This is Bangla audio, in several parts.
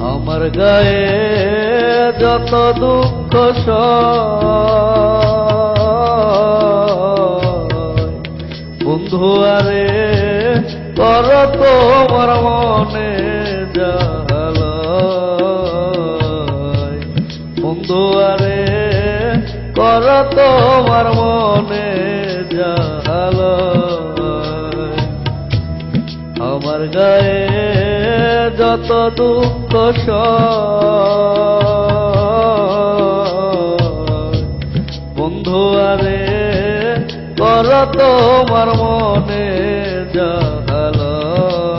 আমার গায়ে যত দুঃখ বন্ধু আরে কর তোমার মনে জ্বালায় বন্ধু আরে কর তোমার মনে জ্বালায় আমার গায়ে যত দুঃখ বন্ধু আরে কর তোমার মনে জ্বালায়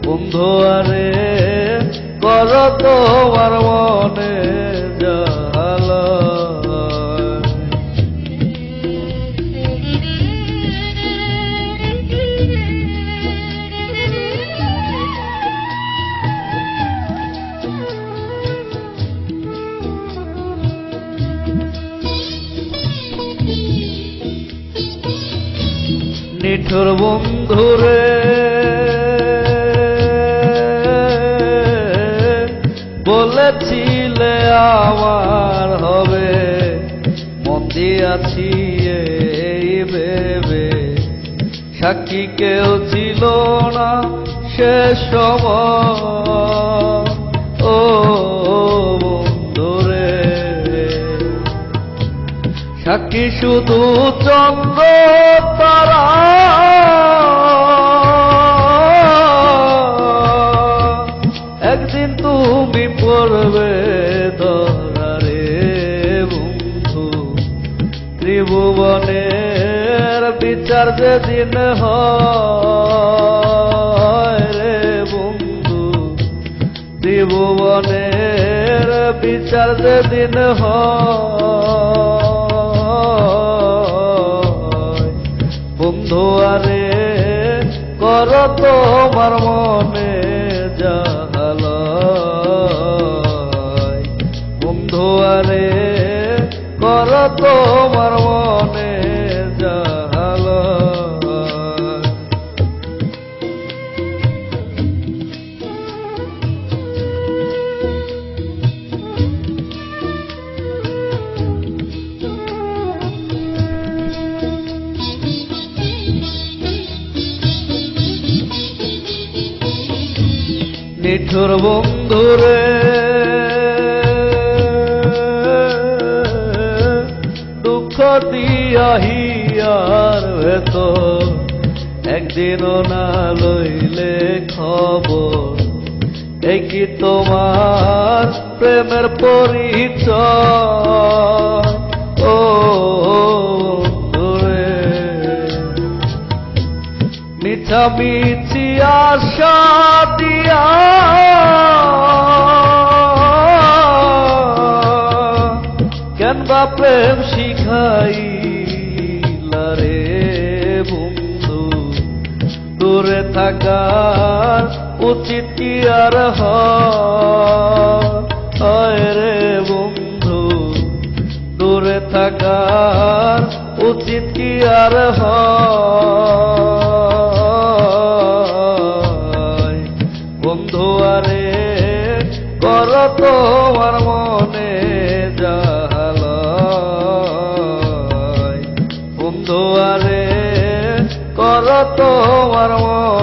বন্ধু আরে কর তোমার মনে জ্বালায় নিঠুর বন্ধুরে বলেছিলে আমার হবে মন দিয়াছি এই ভেবে সাক্ষী কেউ ছিল না শেষ সময় ও বন্ধুরে সাক্ষী শুধু চন্দ্র তারা একদিন তুমি পড়বে ধরারে বন্ধু ত্রিভুবনের বিচার যেদিন হয় রে বন্ধু ত্রিভুবনের বিচার যেদিন হয় বন্ধু আরে কর তোমার মনে জ্বালায় বন্ধু আরে কর তোমার মনে জ্বালায় নিঠুর বন্ধুরে দুঃখ দিয়া হিয়ার ভেতর একদিনও না লইলে খবর এই কি তোমার প্রেমের পরিচয় ও বন্ধুরে মিছামিছি আশা দিয়া কেন বা প্রেম শিখাইলা রে বন্ধু দূরে থাকার উচিত কি আর হয় রে বন্ধু দূরে থাকার উচিত কি আর হয় বন্ধু আরে কর তোমার মনে জ্বালায় বন্ধু আরে কর তোমার মনে